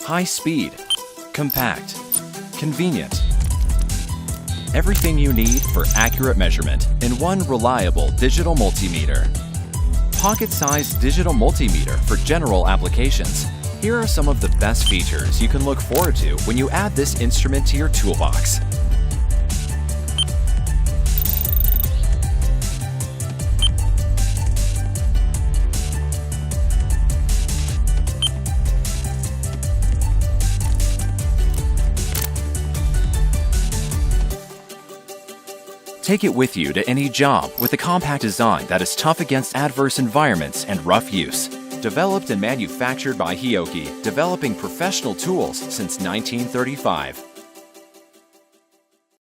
high speed, compact, convenient. Everything you need for accurate measurement in one reliable digital multimeter. Pocket-sized digital multimeter for general applications. Here are some of the best features you can look forward to when you add this instrument to your toolbox. Take it with you to any job with a compact design that is tough against adverse environments and rough use. Developed and manufactured by Hioki, developing professional tools since 1935.